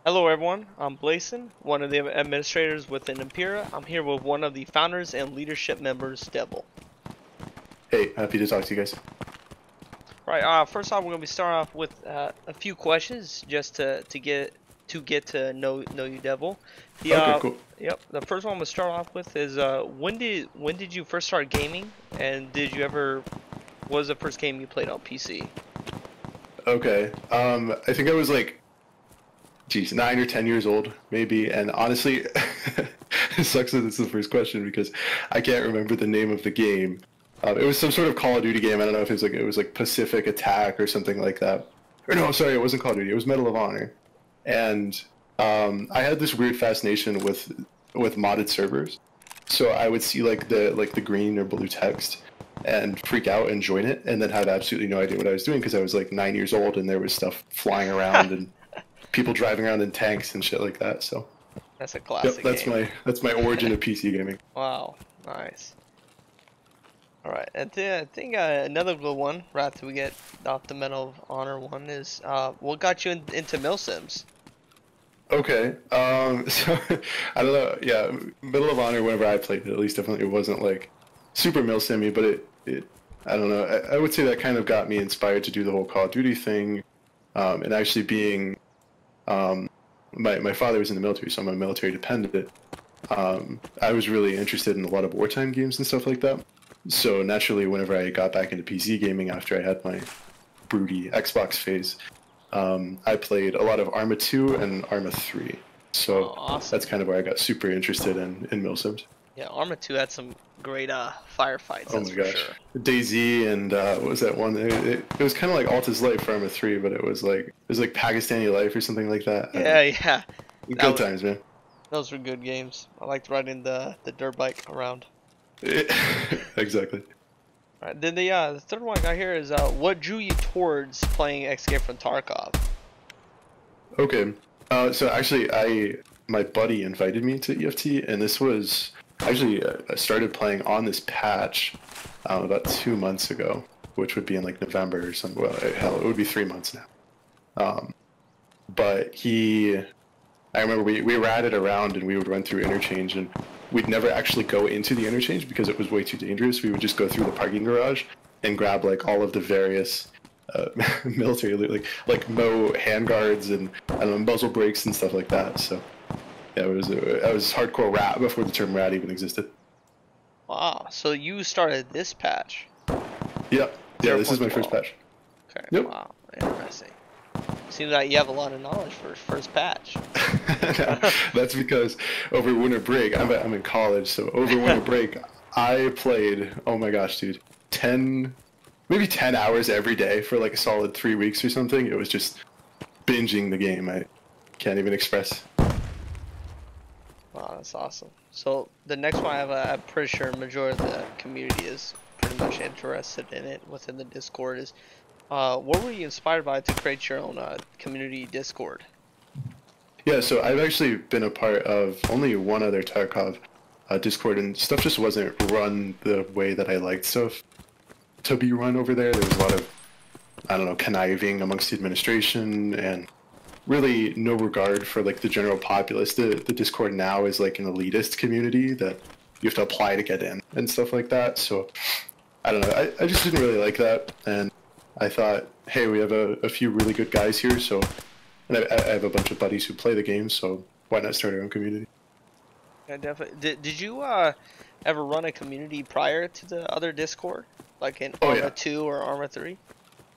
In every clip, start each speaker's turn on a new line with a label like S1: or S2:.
S1: Hello everyone, I'm Blason, one of the administrators within Impera. I'm here with one of the founders and leadership members, Devil.
S2: Hey, happy to talk to you guys.
S1: Right, first off we're gonna be starting off with a few questions just to get to know you, Devil. The
S2: Okay, cool.
S1: the first one we'll start off with is when did you first start gaming, and what was the first game you played on PC?
S2: Okay. I think I was like, geez, 9 or 10 years old, maybe. And honestly, it sucks that this is the first question because I can't remember the name of the game. It was some sort of Call of Duty game. I don't know if it was like Pacific Attack or something like that. Or no, sorry, it wasn't Call of Duty. It was Medal of Honor. And I had this weird fascination with modded servers. So I would see like the green or blue text and freak out and join it, and then have absolutely no idea what I was doing because I was like 9 years old and there was stuff flying around and people driving around in tanks and shit like that. So
S1: That's a
S2: yep,
S1: classic
S2: that's
S1: game.
S2: my origin of PC gaming.
S1: Wow, nice. Alright, I think another good one, right after we get off the Medal of Honor one, is what got you into milsims?
S2: Okay, so I don't know. Yeah, Medal of Honor. Whenever I played it, at least definitely it wasn't like super milsimmy, but it I don't know. I would say that kind of got me inspired to do the whole Call of Duty thing, and actually being my father was in the military, so I'm a military dependent. I was really interested in a lot of wartime games and stuff like that. So naturally, whenever I got back into PC gaming after I had my broody Xbox phase, I played a lot of Arma 2 and Arma 3.
S1: Oh,
S2: So
S1: awesome.
S2: that's kind of where I got super interested in milsims.
S1: Yeah, Arma 2 had some great firefights,
S2: Oh
S1: that's
S2: my
S1: for
S2: gosh.
S1: sure.
S2: DayZ and what was that one? It was kind of like Alta's Life for Arma 3, but it was like Pakistani Life or something like that. I don't
S1: Yeah, yeah.
S2: know.
S1: That
S2: Good
S1: was
S2: times, man.
S1: those were good games. I liked riding the dirt bike around.
S2: Exactly.
S1: Right. Then the third one I got here is what drew you towards playing Escape from Tarkov?
S2: Okay. So actually, my buddy invited me to EFT, and this was actually I started playing on this patch about 2 months ago, which would be in like November or something. Well, hell, it would be 3 months now. Um, but I remember we ratted around and we would run through interchange, and we'd never actually go into the interchange because it was way too dangerous. We would just go through the parking garage and grab like all of the various uh, military loot, like Mo handguards and I don't know, muzzle brakes and stuff like that. So yeah, I was hardcore rat before the term rat even existed.
S1: Wow, so you started this patch,
S2: Yeah, yeah, this is my first
S1: 0.12.
S2: patch.
S1: Okay,
S2: Yep.
S1: wow, interesting. Seems like you have a lot of knowledge for first patch.
S2: That's because over winter break, I'm in college, so over winter break, I played, oh my gosh, dude, 10, maybe 10 hours every day for like a solid 3 weeks or something. It was just binging the game. I can't even express.
S1: Wow, that's awesome. So the next one I'm pretty sure majority of the community is pretty much interested in it within the Discord is, what were you inspired by to create your own community Discord?
S2: Yeah, so I've actually been a part of only one other Tarkov Discord, and stuff just wasn't run the way that I liked stuff to be run over there. There was a lot of, I don't know, conniving amongst the administration and really no regard for like the general populace. The Discord now is like an elitist community that you have to apply to get in and stuff like that. So I don't know. I just didn't really like that, and I thought, hey, we have a few really good guys here, so and I have a bunch of buddies who play the game, so why not start our own community?
S1: Yeah, definitely. Did you ever run a community prior to the other Discord, like in
S2: Oh
S1: Arma
S2: yeah,
S1: 2 or Arma 3?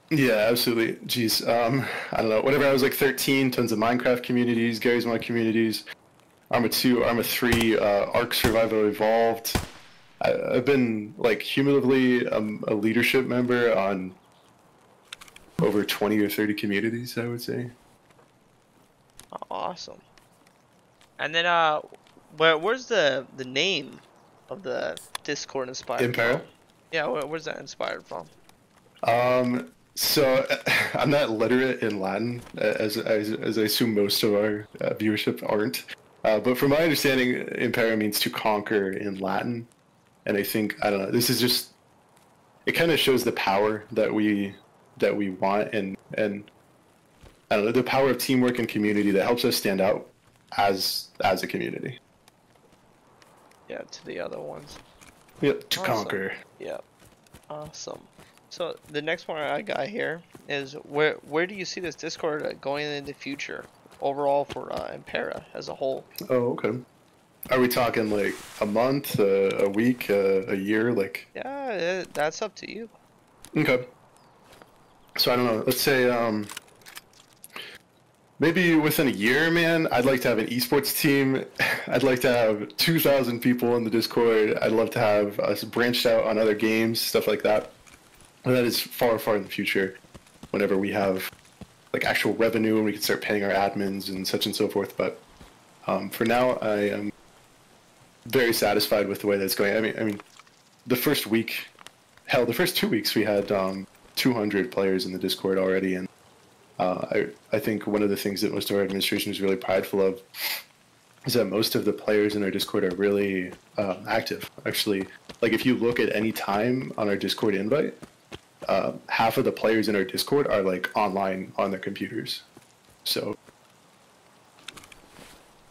S2: yeah, absolutely. Jeez, I don't know. Whenever I was like 13, tons of Minecraft communities, Gary's Mod communities, Arma 2, Arma 3, Ark Survival Evolved. I've been like cumulatively a leadership member on over 20 or 30 communities, I would say.
S1: Oh, awesome. And then where's the name of the Discord inspired
S2: Impera.
S1: from? Yeah, where's that inspired from?
S2: So I'm not literate in Latin, as I assume most of our viewership aren't. But from my understanding, Impera means to conquer in Latin, and I think I don't know. This is just it kind of shows the power that we want, and I don't know, the power of teamwork and community that helps us stand out as a community.
S1: Yeah, to the other ones.
S2: Yep, to
S1: Awesome.
S2: conquer.
S1: Yep. Awesome. So the next one I got here is where do you see this Discord going in the future overall for Impera as a whole?
S2: Oh, okay. Are we talking like a month, a week, a year? Like,
S1: Yeah, that's up to you.
S2: okay. So I don't know. Let's say maybe within a year, man. I'd like to have an esports team. I'd like to have 2,000 people in the Discord. I'd love to have us branched out on other games, stuff like that. But that is far, far in the future. Whenever we have like actual revenue and we can start paying our admins and such and so forth. But for now, I am very satisfied with the way that's going. I mean, the first week, hell, the first 2 weeks we had 200 players in the Discord already, and I think one of the things that most of our administration is really prideful of is that most of the players in our Discord are really active. Actually, like if you look at any time on our Discord invite, half of the players in our Discord are like online on their computers. So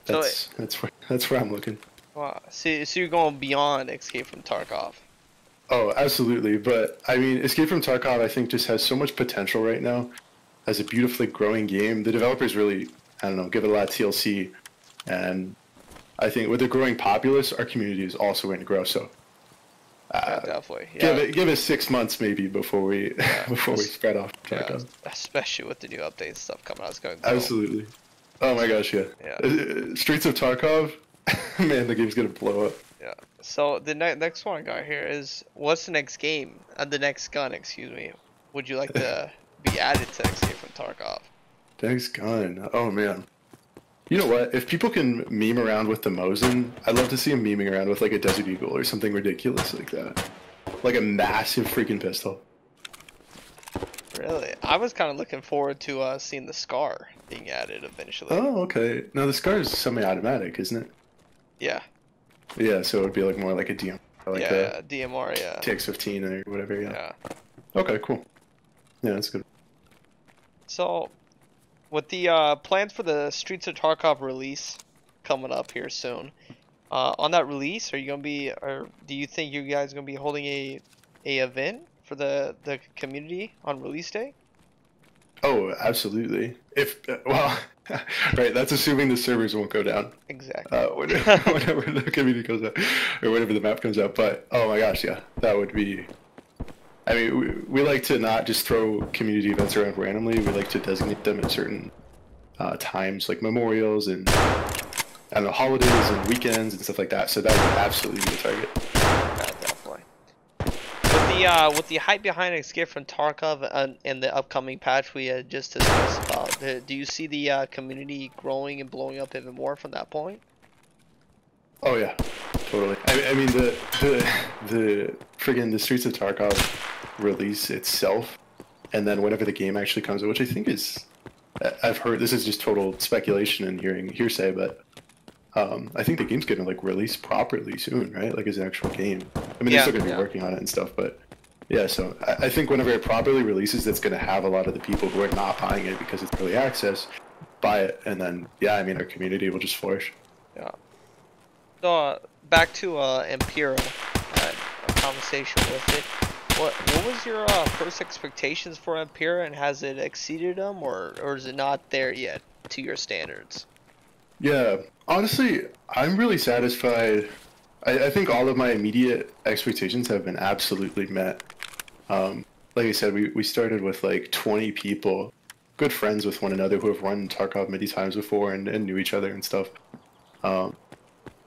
S2: that's where I'm looking.
S1: Wow. So you're going beyond Escape from Tarkov.
S2: Oh, absolutely. But I mean, Escape from Tarkov, I think, just has so much potential right now as a beautifully growing game. The developers really, I don't know, give it a lot of TLC. And I think with the growing populace, our community is also going to grow. So
S1: yeah, definitely. Yeah.
S2: Give it 6 months maybe before we before we spread off Tarkov.
S1: Yeah, especially with the new updates stuff coming out, it's going to grow.
S2: Absolutely. Oh my gosh, yeah. Streets of Tarkov, man, the game's gonna blow up.
S1: Yeah. So the next one I got here is, what's the next game? The next gun, excuse me. Would you like to be added to Escape from Tarkov?
S2: Next gun. Oh man. You know what? If people can meme around with the Mosin, I'd love to see them memeing around with like a Desert Eagle or something ridiculous like that. Like a massive freaking pistol.
S1: Really? I was kind of looking forward to seeing the Scar being added eventually.
S2: Oh, okay. No, the Scar is semi-automatic, isn't it?
S1: Yeah.
S2: Yeah, so it would be like more like a DM. Like
S1: yeah, DMR, yeah.
S2: TX-15 or whatever, yeah.
S1: Yeah.
S2: Okay, cool. Yeah, that's good.
S1: So, with the plans for the Streets of Tarkov release coming up here soon, on that release, are you gonna be, or do you think you guys are gonna be holding a event for the community on release day?
S2: Oh, absolutely. If well, right, that's assuming the servers won't go down.
S1: Exactly.
S2: Whenever the community goes out, or whenever the map comes out. But oh my gosh, yeah, that would be. I mean, we like to not just throw community events around randomly. We like to designate them at certain times, like memorials and I don't know, holidays and weekends and stuff like that. So that would absolutely be a target.
S1: Yeah, definitely. With the hype behind Escape from Tarkov and the upcoming patch we had just discussed about, do you see the community growing and blowing up even more from that point?
S2: Oh yeah, totally. I mean the friggin' the Streets of Tarkov release itself, and then whenever the game actually comes out, which I think is, I've heard, this is just total speculation and hearsay, but I think the game's gonna like release properly soon, right? Like as an actual game. I mean, they're still gonna be working on it and stuff, but yeah. So I think whenever it properly releases, that's gonna have a lot of the people who are not buying it because it's early access buy it, and then yeah, I mean our community will just flourish.
S1: Yeah. So back to Impera, a conversation with it. What was your first expectations for Impera, and has it exceeded them, or is it not there yet to your standards?
S2: Yeah, honestly, I'm really satisfied. I think all of my immediate expectations have been absolutely met. Like I said, we started with like 20 people, good friends with one another who have run Tarkov many times before and knew each other and stuff.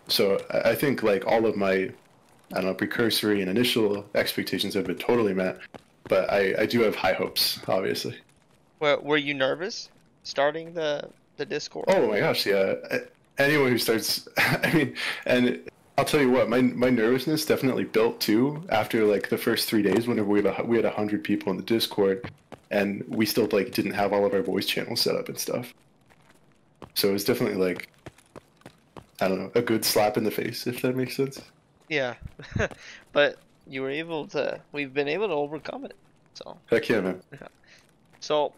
S2: So I think like all of my, I don't know, precursory and initial expectations have been totally met, but I do have high hopes, obviously.
S1: Well, were you nervous starting the Discord?
S2: Oh my gosh, yeah. Anyone who starts, I mean, and I'll tell you what, my nervousness definitely built too after like the first 3 days whenever we had 100 people in the Discord, and we still like didn't have all of our voice channels set up and stuff. So it was definitely like, I don't know, a good slap in the face, if that makes sense.
S1: Yeah, but you were we've been able to overcome it. So
S2: heck yeah, man.
S1: Yeah. So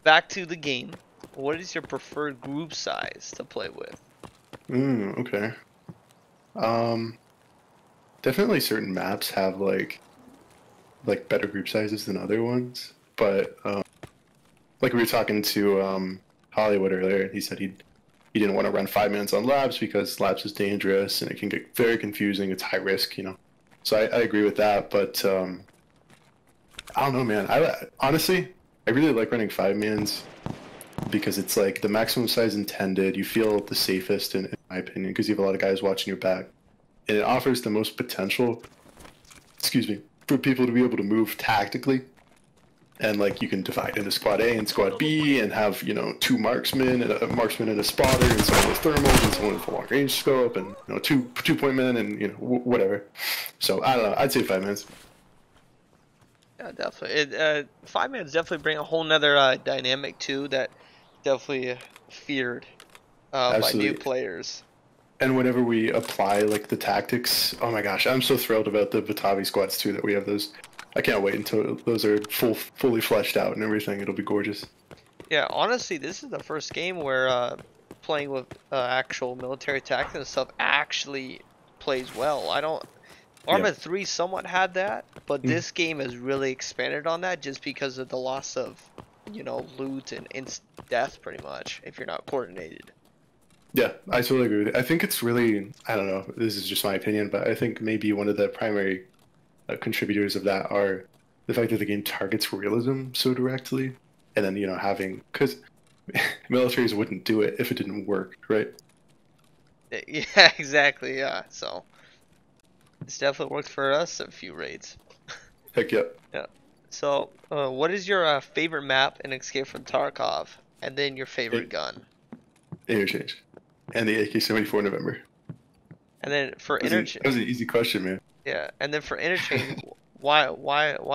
S1: back to the game. What is your preferred group size to play with?
S2: Okay. Um, Definitely certain maps have like better group sizes than other ones, but like we were talking to Hollywood earlier, he said he didn't want to run 5 minutes on labs because labs is dangerous and it can get very confusing. It's high risk, you know. So I agree with that, but I don't know, man. I honestly I really like running 5 mans because it's like the maximum size intended. You feel the safest in my opinion because you have a lot of guys watching your back, and it offers the most potential. Excuse me, for people to be able to move tactically. And like you can divide into squad A and squad B and have, you know, two marksmen and a marksman and a spotter and someone with thermals and someone with a long range scope and, you know, two-point men and, you know, whatever. So I don't know, I'd say 5 minutes.
S1: Yeah, definitely. 5 minutes definitely bring a whole nother dynamic too that definitely feared by new
S2: Absolutely.
S1: players.
S2: And whenever we apply like the tactics, oh my gosh, I'm so thrilled about the Batavi squads too that we have those. I can't wait until those are fully fleshed out and everything. It'll be gorgeous.
S1: Yeah, honestly, this is the first game where playing with actual military tactics and stuff actually plays well. I don't.
S2: Yeah.
S1: Arma 3 somewhat had that, but
S2: Mm.
S1: this game has really expanded on that just because of the loss of, loot and death pretty much if you're not coordinated.
S2: Yeah, I totally agree with it. I think it's really, I don't know, this is just my opinion, but I think maybe one of the primary contributors of that are the fact that the game targets realism so directly, and then, you know, having, because militaries wouldn't do it if it didn't work, right?
S1: Yeah, exactly. Yeah, so it's definitely worked for us a few raids.
S2: Heck yeah.
S1: Yeah. So, what is your favorite map in Escape from Tarkov, and then your favorite gun?
S2: Interchange. And the AK-74 November.
S1: And then for
S2: That was an easy question, man.
S1: yeah, and then for interchange, why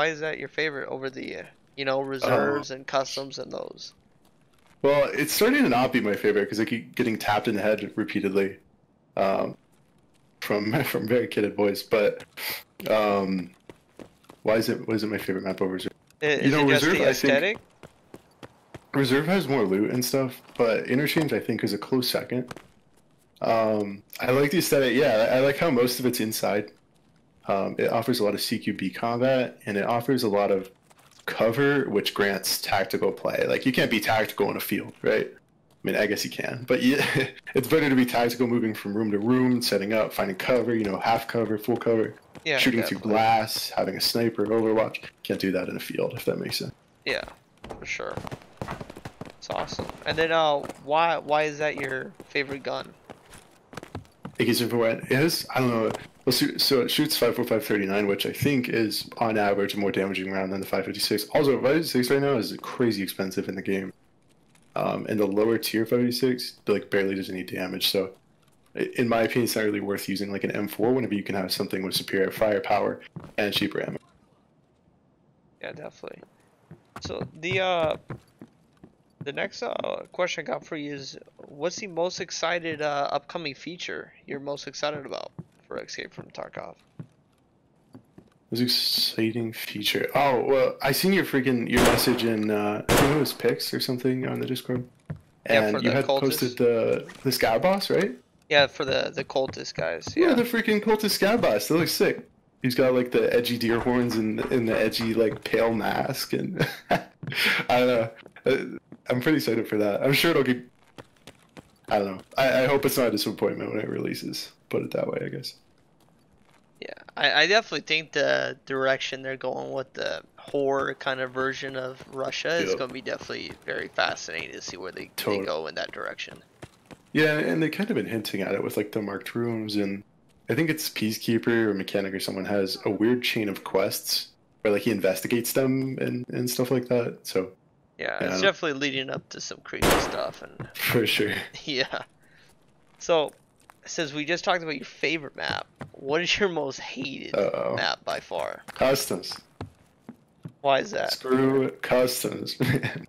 S1: is that your favorite over the
S2: Oh,
S1: reserves and customs and those?
S2: well, it's starting to not be my favorite because I keep getting tapped in the head repeatedly um, from very kidded boys. But um, why is it my favorite map over Reserve? You
S1: Is
S2: know,
S1: it just
S2: Reserve,
S1: the
S2: I think
S1: aesthetic?
S2: Reserve has more loot and stuff, but Interchange I think is a close second. I like the aesthetic. Yeah, I like how most of it's inside. It offers a lot of CQB combat, and it offers a lot of cover, which grants tactical play. Like you can't be tactical in a field, right? I mean, I guess you can, but yeah, it's better to be tactical, moving from room to room, setting up, finding cover. You know, half cover, full cover,
S1: Yeah,
S2: shooting through
S1: definitely.
S2: glass, having a sniper, Overwatch. Can't do that in a field, if that makes sense.
S1: Yeah, for sure. It's awesome. And then why is that your favorite gun?
S2: AK-74 is, I don't know. Well, so it shoots 5.4539, which I think is on average a more damaging round than the 5.56. Also, 5.56 right now is crazy expensive in the game. And the lower tier 5.56 like barely does any damage. So, in my opinion, it's not really worth using like an M4 whenever you can have something with superior firepower and cheaper ammo.
S1: Yeah, definitely. So the next question I got for you is, what's the most excited upcoming feature you're most excited about for Escape from Tarkov?
S2: It was an exciting feature. Oh well, I seen your message in I think it was Pix or something on the Discord,
S1: Yeah, for
S2: and you
S1: the
S2: had posted
S1: cultists.
S2: the scout boss, right?
S1: Yeah, for the cultist guys.
S2: Yeah,
S1: Yeah.
S2: the freaking cultist scout boss. That looks sick. He's got like the edgy deer horns and the edgy like pale mask, and I don't know. I'm pretty excited for that. I'm sure it'll get. I don't know. I hope it's not a disappointment when it releases. Put it that way, I guess.
S1: Yeah, I definitely think the direction they're going with the horror kind of version of Russia is
S2: Yep.
S1: going to be definitely very fascinating to see where they
S2: Totally.
S1: go in that direction.
S2: Yeah, and they kind of been hinting at it with like the marked rooms, and I think it's Peacekeeper or Mechanic or someone has a weird chain of quests where like he investigates them and stuff like that. So
S1: Yeah,
S2: yeah, I
S1: it's
S2: don't know.
S1: definitely leading up to some creepy stuff, and
S2: For sure.
S1: yeah. So, since we just talked about your favorite map, what is your most hated
S2: Uh-oh.
S1: map by far?
S2: Customs.
S1: Why is that?
S2: Screw customs, man.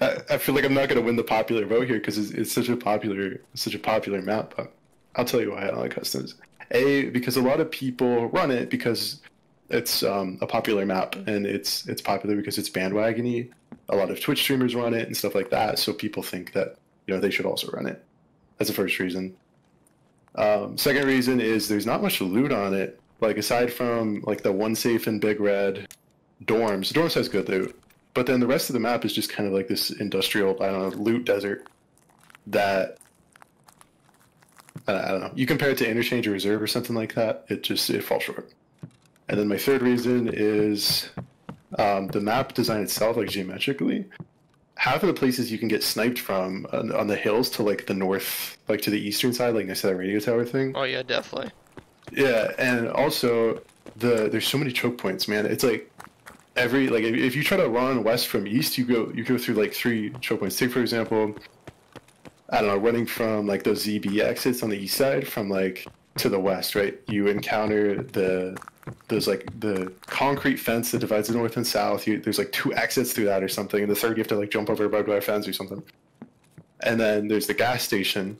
S2: I feel like I'm not gonna win the popular vote here because it's such a popular map. But I'll tell you why I don't like customs. A, because a lot of people run it because it's a popular map and it's popular because it's bandwagony. a lot of Twitch streamers run it and stuff like that. So people think that they should also run it. That's the first reason. Second reason is there's not much loot on it. Like aside from like the one safe in Big Red, Dorms has good loot, but then the rest of the map is just kind of like this industrial, I don't know, loot desert that I don't know. You compare it to Interchange or Reserve or something like that, it falls short. And then my third reason is the map design itself, like geometrically. Half of the places you can get sniped from on the hills to like the north, like to the eastern side, like next to that radio tower thing.
S1: Oh yeah, definitely.
S2: Yeah, and also there's so many choke points, man. It's like if you try to run west from east, you go through like 3 choke points. Take for example, I don't know, running from like those ZB exits on the east side from like to the west, right? You encounter those like the concrete fence that divides the north and south. There's like 2 exits through that or something, and the third you have to like jump over a barbed wire fence or something. And then there's the gas station,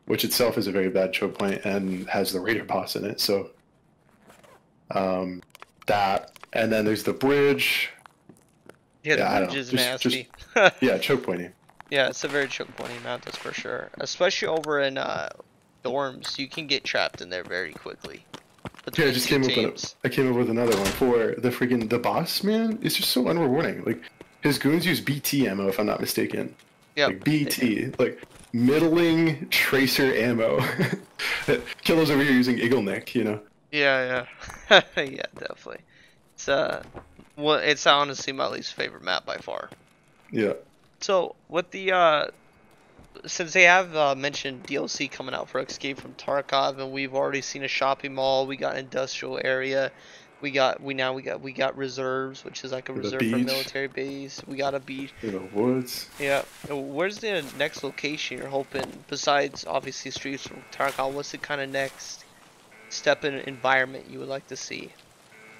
S2: which itself is a very bad choke point and has the Raider boss in it. So that, and then there's the bridge.
S1: Yeah, the bridge is nasty.
S2: Yeah, choke pointing.
S1: Yeah, it's a very choke pointing map, that's for sure. Especially over in dorms, you can get trapped in there very quickly.
S2: Yeah, I came up with another one for the boss, man. It's just so unrewarding. Like his goons use BT ammo, if I'm not mistaken.
S1: Yeah.
S2: Like BT, like middling tracer ammo. Killer's over here using Eagle Neck,
S1: Yeah, yeah, definitely. It's honestly my least favorite map by far.
S2: Yeah.
S1: So with the since they have mentioned DLC coming out for Escape from Tarkov, and we've already seen a shopping mall, we got industrial area, we got reserves, which is like a reserve for military base. We got a beach.
S2: In the woods.
S1: Yeah. Where's the next location you're hoping, besides obviously Streets from Tarkov? What's the kind of next step in environment you would like to see?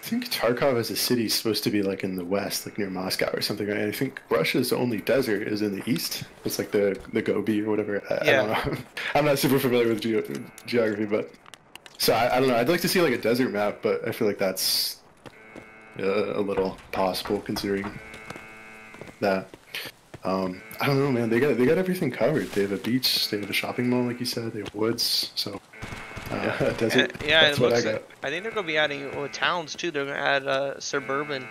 S2: I think Tarkov as a city is supposed to be like in the west, like near Moscow or something. Right? I think Russia's only desert is in the east. It's like the Gobi or whatever. I don't know. I'm not super familiar with geography, but so I don't know. I'd like to see like a desert map, but I feel like that's a little possible considering that. I don't know, man. They got everything covered. They have a beach. They have a shopping mall, like you said. They have woods. So. Desert.
S1: That's what I got. I think they're gonna be adding towns too. They're gonna add suburban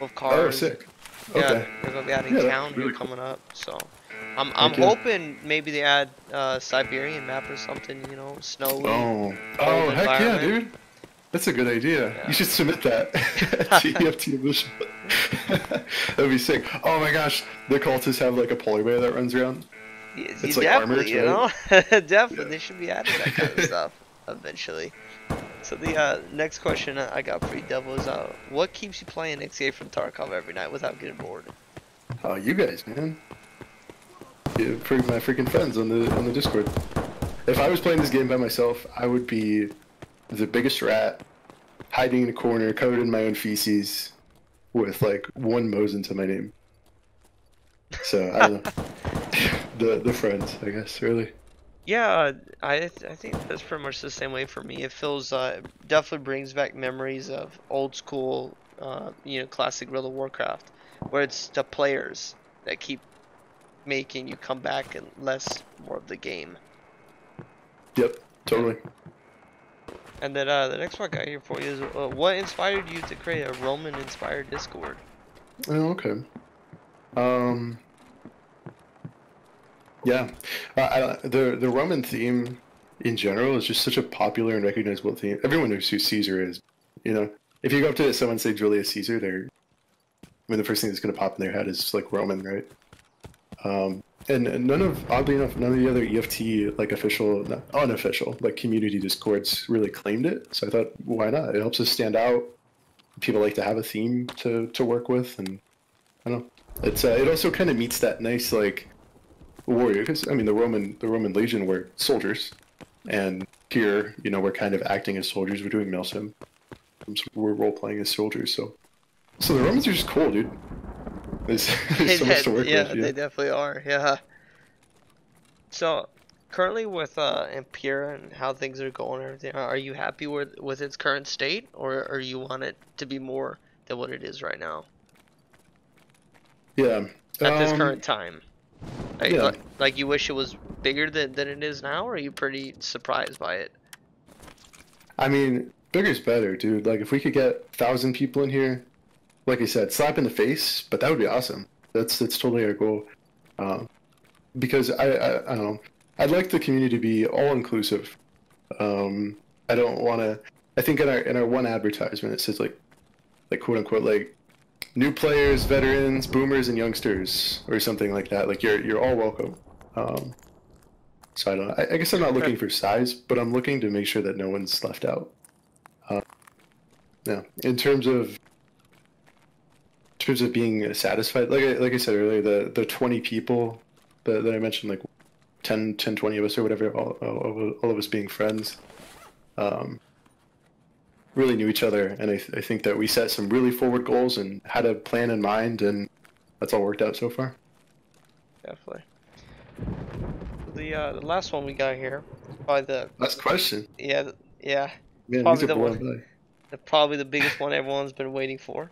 S1: with cars.
S2: Oh, sick.
S1: Yeah,
S2: okay.
S1: they're gonna be adding town really coming up. So I'm hoping maybe they add Siberian map or something. Snowy.
S2: Oh, heck yeah, dude. That's a good idea. Yeah. You should submit that to EFT Evolution. That'd be sick. Oh my gosh, the cultists have like a polar bear that runs around.
S1: It's like armored, definitely. Yeah. They should be adding that kind of stuff eventually. So the next question I got for you, Devil, is what keeps you playing Xe8 from Tarkov every night without getting bored?
S2: Oh, you guys, man. Yeah, my freaking friends on the Discord. If I was playing this game by myself, I would be the biggest rat, hiding in a corner, covered in my own feces, with like 1 Mosin to my name. So I don't know. the friends, I guess, really.
S1: Yeah, I think that's pretty much the same way for me. It feels definitely brings back memories of old school, classic Guerrilla Warcraft, where it's the players that keep making you come back and more of the game.
S2: Yep, totally.
S1: And then the next one I got here for you is what inspired you to create a Roman-inspired Discord?
S2: Oh, okay. Yeah, the Roman theme in general is just such a popular and recognizable theme. Everyone knows who Caesar is. If you go up to someone and say Julius Caesar, the first thing that's going to pop in their head is like Roman, right? And oddly enough, none of the other EFT like unofficial like community Discords really claimed it. So I thought, why not? It helps us stand out. People like to have a theme to work with, and I don't know. It also kind of meets that nice like warrior, because the Roman legion were soldiers, and here we're kind of acting as soldiers. We're doing milsim. We're role playing as soldiers. So the Romans are just cool, dude. There's so much to work with. Yeah,
S1: they definitely are. Yeah. So currently with Impera and how things are going and everything, are you happy with its current state, or you want it to be more than what it is right now?
S2: Yeah.
S1: at this current time?
S2: Yeah.
S1: Like you wish it was bigger than it is now, or are you pretty surprised by it?
S2: I mean, bigger's better, dude. Like, if we could get 1,000 people in here, like I said, slap in the face, but that would be awesome. That's totally our goal. Um, because I don't know, I'd like the community to be all inclusive. I don't want to. I think in our one advertisement it says like quote unquote like new players, veterans, boomers, and youngsters, or something like that. Like you're all welcome. So I don't know. I guess I'm not looking for size, but I'm looking to make sure that no one's left out. Yeah. In terms of being satisfied, like I said earlier, the 20 people that I mentioned, like 20 of us or whatever, all of us being friends, really knew each other, and I think that we set some really forward goals and had a plan in mind, and that's all worked out so far.
S1: Definitely. The last one we got here, probably the
S2: Last question.
S1: yeah
S2: Man,
S1: probably
S2: these are
S1: the
S2: blowing
S1: one,
S2: by.
S1: probably the biggest one everyone's been waiting for.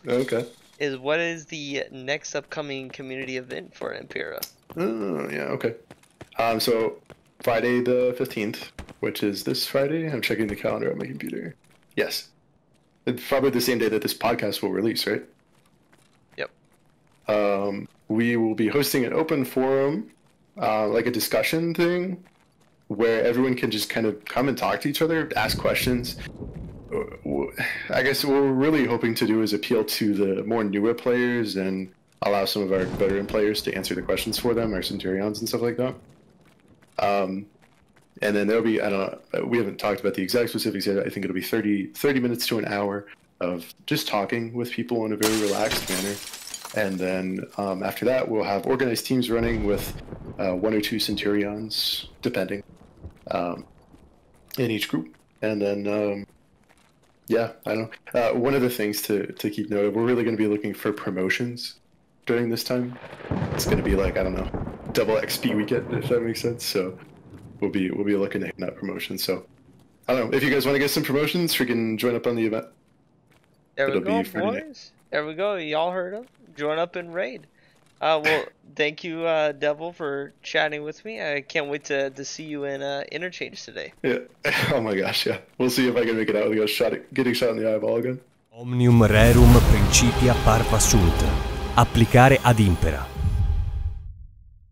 S2: Okay.
S1: Is what is the next upcoming community event for Impera?
S2: Oh, yeah, okay. So Friday the 15th, which is this Friday. I'm checking the calendar on my computer. Yes. It's probably the same day that this podcast will release, right?
S1: Yep.
S2: We will be hosting an open forum, like a discussion thing, where everyone can just kind of come and talk to each other, ask questions. I guess what we're really hoping to do is appeal to the more newer players and allow some of our veteran players to answer the questions for them, our Centurions and stuff like that. And then there'll be, I don't know, we haven't talked about the exact specifics yet. I think it'll be 30 minutes to an hour of just talking with people in a very relaxed manner. And then after that, we'll have organized teams running with 1 or 2 Centurions, depending, in each group. And then, yeah, I don't know. One of the things to keep note of, we're really going to be looking for promotions during this time. It's going to be like, I don't know, double XP weekend, if that makes sense. So we'll be looking to hit that promotion. So I don't know if you guys want to get some promotions, we can join up on the event.
S1: There we
S2: It'll
S1: go,
S2: be Friday night.
S1: boys. There we go. Y'all heard him. Join up and raid. Well, thank you, Devil, for chatting with me. I can't wait to see you in Interchange today.
S2: Yeah. Oh my gosh, yeah. We'll see if I can make it out without getting shot in the eyeball again.
S3: Omnium rerum principia parva sunt. Applicare ad impera.